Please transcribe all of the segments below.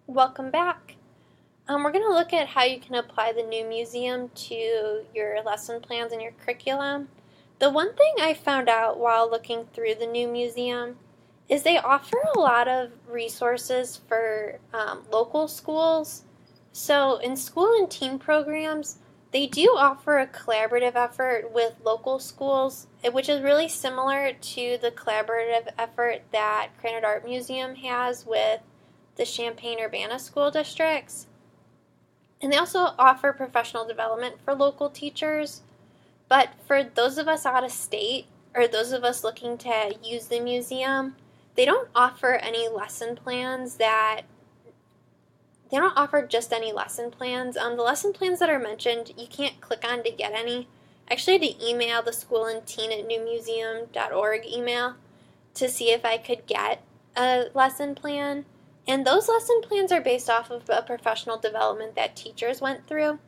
Welcome back. We're going to look at how you can apply the new museum to your lesson plans and your curriculum. The one thing I found out while looking through the new museum is they offer a lot of resources for local schools. So in school and team programs, they do offer a collaborative effort with local schools, which is really similar to the collaborative effort that Krannert Art Museum has with the Champaign-Urbana school districts. And they also offer professional development for local teachers. But for those of us out of state, or those of us looking to use the museum, they don't offer any lesson plans that they don't offer just any lesson plans. The lesson plans that are mentioned, you can't click on to get any. I actually had to email the school and teen at newmuseum.org email to see if I could get a lesson plan. And those lesson plans are based off of a professional development that teachers went through.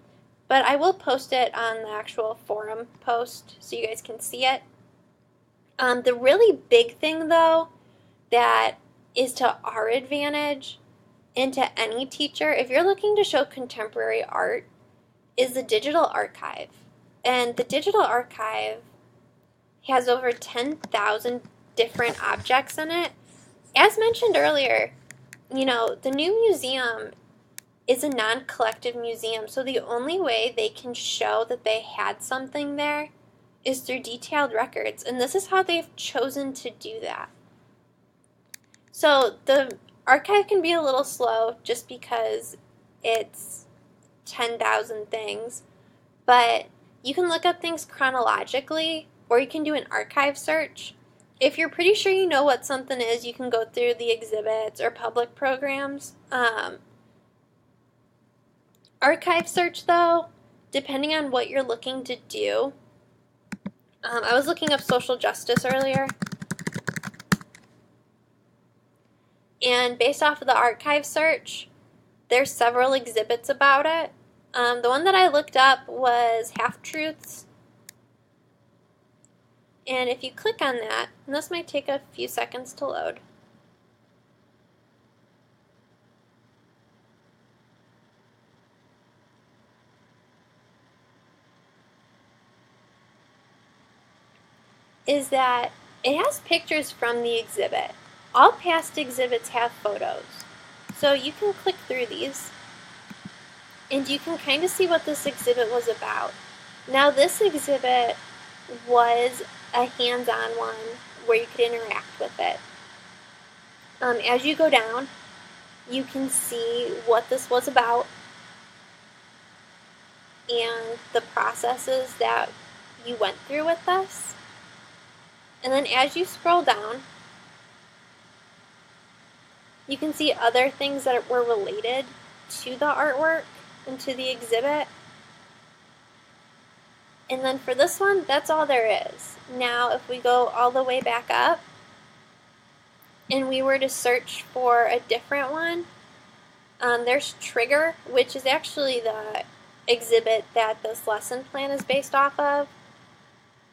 But I will post it on the actual forum post so you guys can see it. The really big thing, though, that is to our advantage and to any teacher, if you're looking to show contemporary art, is the digital archive. And the digital archive has over 10,000 different objects in it. As mentioned earlier, the new museum is a non-collective museum, so the only way they can show that they had something there is through detailed records, and this is how they've chosen to do that. So the archive can be a little slow just because it's 10,000 things, but you can look up things chronologically, or you can do an archive search. If you're pretty sure you know what something is, you can go through the exhibits or public programs. Archive search, though, depending on what you're looking to do. I was looking up social justice earlier, and based off of the archive search, there's several exhibits about it. The one that I looked up was Half-Truths, and if you click on that, and this might take a few seconds to load, is that it has pictures from the exhibit. All past exhibits have photos. So you can click through these, and you can kind of see what this exhibit was about. Now, this exhibit was a hands-on one where you could interact with it. As you go down, you can see what this was about and the processes that you went through with this. And then as you scroll down, you can see other things that were related to the artwork and to the exhibit. And then for this one, that's all there is. Now, if we go all the way back up, and we were to search for a different one, there's Trigger, which is actually the exhibit that this lesson plan is based off of.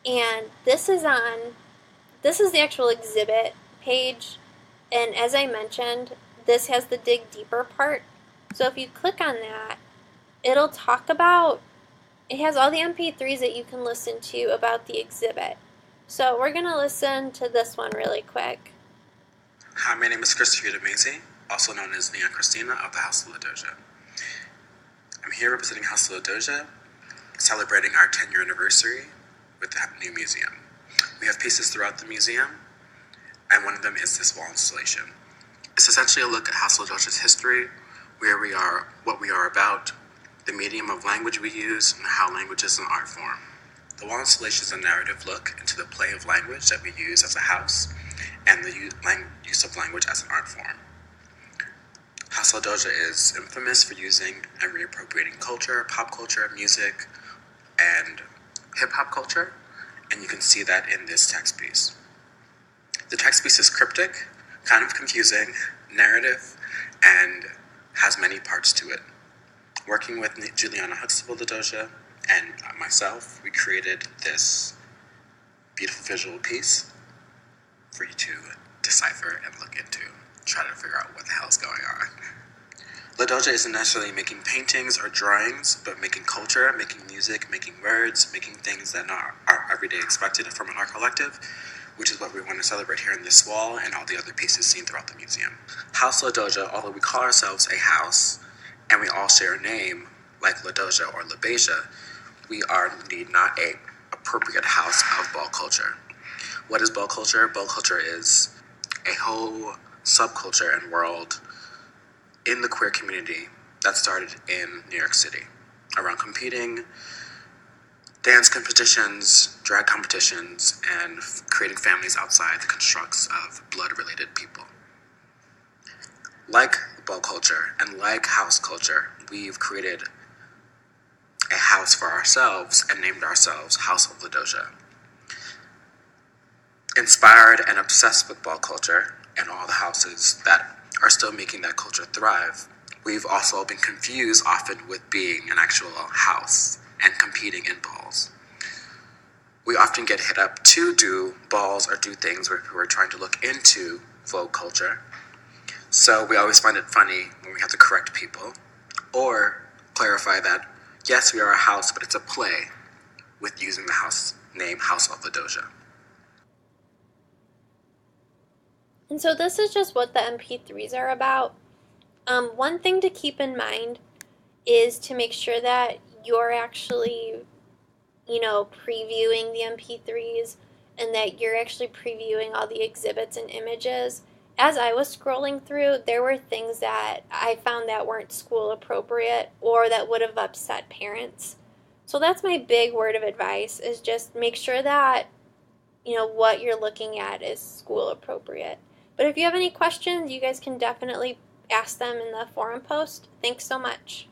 And this is the actual exhibit page. And as I mentioned, this has the dig deeper part. So if you click on that, it'll talk about, it has all the MP3s that you can listen to about the exhibit. So we're going to listen to this one really quick. Hi, my name is Christopher Demese, also known as Leon Christina of the House of La Doja. I'm here representing House of La Doja, celebrating our 10-year anniversary with the new museum. We have pieces throughout the museum, and one of them is this wall installation. It's essentially a look at House of La Doja's history, where we are, what we are about, the medium of language we use, and how language is an art form. The wall installation is a narrative look into the play of language that we use as a house, and the use of language as an art form. House of La Doja is infamous for using and reappropriating culture, pop culture, music, and hip-hop culture, and you can see that in this text piece. The text piece is cryptic, kind of confusing, narrative, and has many parts to it. Working with Juliana Huxtable La Doja and myself, we created this beautiful visual piece for you to decipher and look into, try to figure out what the hell is going on. La Doja isn't necessarily making paintings or drawings, but making culture, making music, making words, making things that are everyday expected from an art collective, which is what we want to celebrate here in this wall and all the other pieces seen throughout the museum. House La Doja, although we call ourselves a house, and we all share a name, like La Doja or La Beja, we are indeed not a appropriate house of ball culture. What is ball culture? Ball culture is a whole subculture and world in the queer community that started in New York City around competing, dance competitions, drag competitions, and creating families outside the constructs of blood-related people. Like ball culture and like house culture, we've created a house for ourselves and named ourselves House of La Doja. Inspired and obsessed with ball culture and all the houses that are still making that culture thrive, we've also been confused often with being an actual house and competing in balls. We often get hit up to do balls or do things where people are trying to look into Vogue culture. So we always find it funny when we have to correct people or clarify that, yes, we are a house, but it's a play with using the house name House of La Doja. And so this is just what the MP3s are about. One thing to keep in mind is to make sure that you're actually, previewing the MP3s and that you're actually previewing all the exhibits and images. As I was scrolling through, there were things that I found that weren't school appropriate or that would have upset parents. So that's my big word of advice, is just make sure that, what you're looking at is school appropriate. But if you have any questions, you guys can definitely ask them in the forum post. Thanks so much.